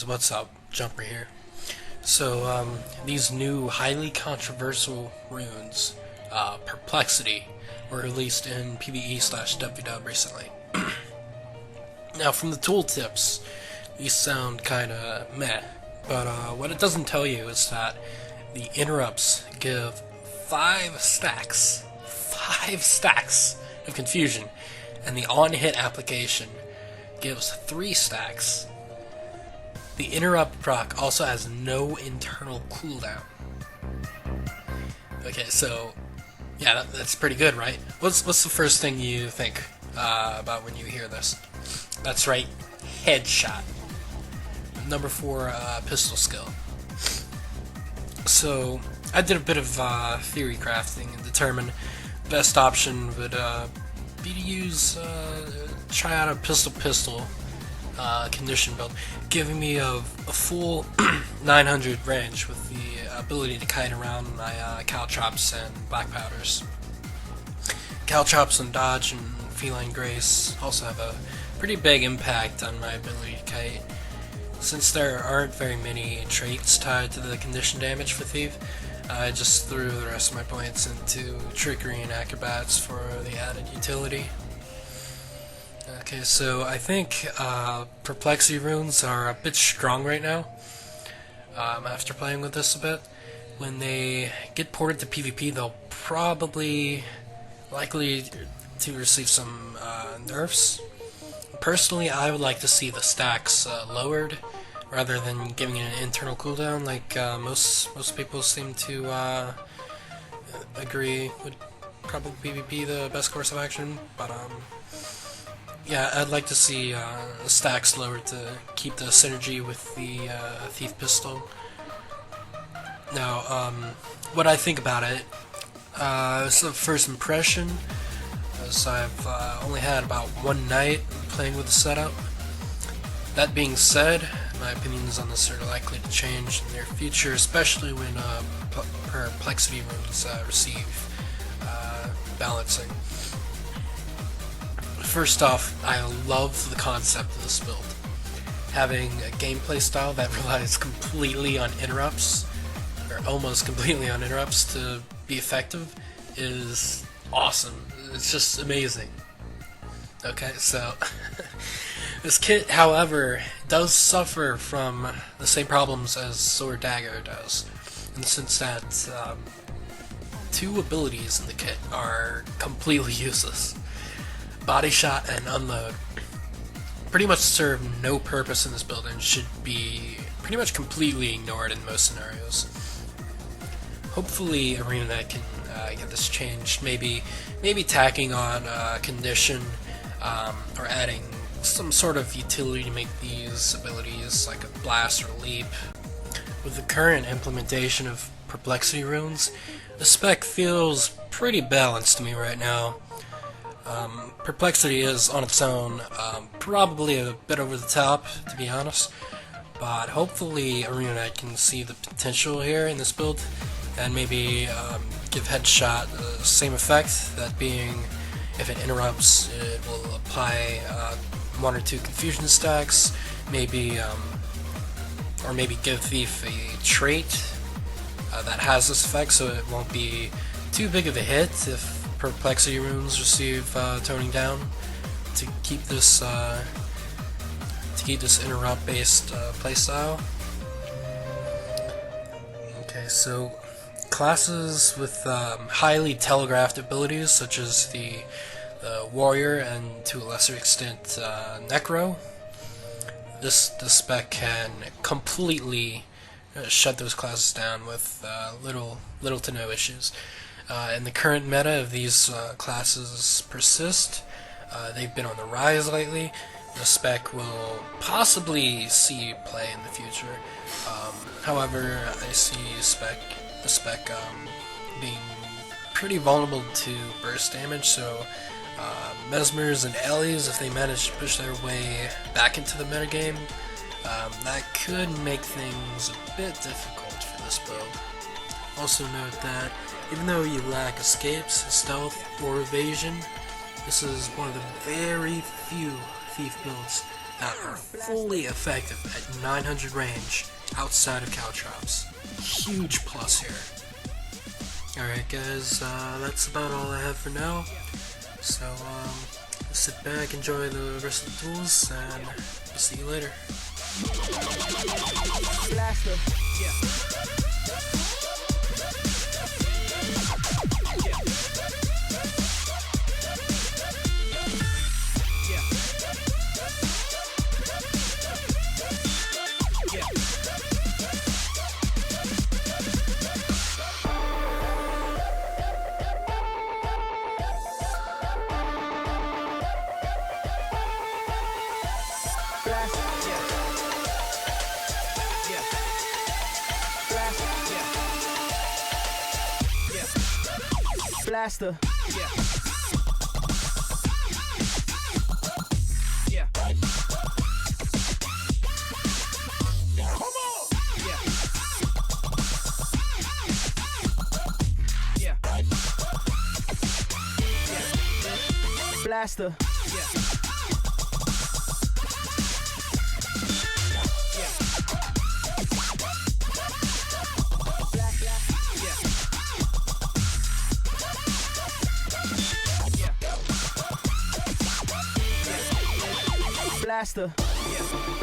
what's up? Jumper here. So, these new highly controversial runes, Perplexity, were released in PvE/WW recently. Now, from the tooltips, these sound kinda meh, but what it doesn't tell you is that the interrupts give 5 stacks of confusion, and the on-hit application gives 3 stacks. The interrupt proc also has no internal cooldown. Okay, so yeah, that's pretty good, right? What's the first thing you think about when you hear this? That's right, headshot. Number 4 pistol skill. So I did a bit of theory crafting and determined best option would be to use try out a pistol condition build, giving me a full 900 range with the ability to kite around my caltrops and black powders. Caltrops and dodge and feline grace also have a pretty big impact on my ability to kite. Since there aren't very many traits tied to the condition damage for Thief, I just threw the rest of my points into Trickery and Acrobats for the added utility. Okay, so I think Perplexity runes are a bit strong right now, after playing with this a bit. When they get ported to PvP, they'll probably likely to receive some nerfs. Personally, I would like to see the stacks lowered rather than giving it an internal cooldown like most people seem to agree would probably be the best course of action. But yeah, I'd like to see the stacks lowered to keep the synergy with the Thief Pistol. Now, what I think about it, this is a first impression, as I've only had about one night playing with the setup. That being said, my opinions on this are likely to change in the near future, especially when Perplexity runes receive balancing. First off, I love the concept of this build. Having a gameplay style that relies completely on interrupts, or almost completely on interrupts to be effective, is awesome. It's just amazing. Okay, so this kit, however, does suffer from the same problems as Sword Dagger does, in the sense that 2 abilities in the kit are completely useless. Body Shot and Unload pretty much serve no purpose in this build and should be pretty much completely ignored in most scenarios. Hopefully ArenaNet can get this changed, maybe tacking on condition, or adding some sort of utility to make these abilities like a blast or leap. With the current implementation of Perplexity runes, the spec feels pretty balanced to me right now. Perplexity is, on its own, probably a bit over the top, to be honest, but hopefully ArenaNet can see the potential here in this build, and maybe give Headshot the same effect, that being, if it interrupts, it will apply 1 or 2 confusion stacks, maybe, or maybe give Thief a trait that has this effect, so it won't be too big of a hit if Perplexity runes receive toning down, to keep this interrupt-based playstyle. Okay, so classes with highly telegraphed abilities, such as the Warrior and to a lesser extent Necro, this spec can completely shut those classes down with little to no issues. In the current meta, if these classes persist, they've been on the rise lately. The spec will possibly see play in the future. However, I see the spec being pretty vulnerable to burst damage, so Mesmers and Ellies, if they manage to push their way back into the metagame, that could make things a bit difficult for this build. Also note that even though you lack escapes, stealth, or evasion, this is one of the very few Thief builds that are fully effective at 900 range outside of Caltrops. Huge plus here. Alright guys, that's about all I have for now. So, sit back, enjoy the rest of the tools, and we'll see you later. Blaster. Blaster. Yeah. Yeah. Come on. Yeah. Yeah. Yeah. Blaster. Yeah. Blaster. Yeah.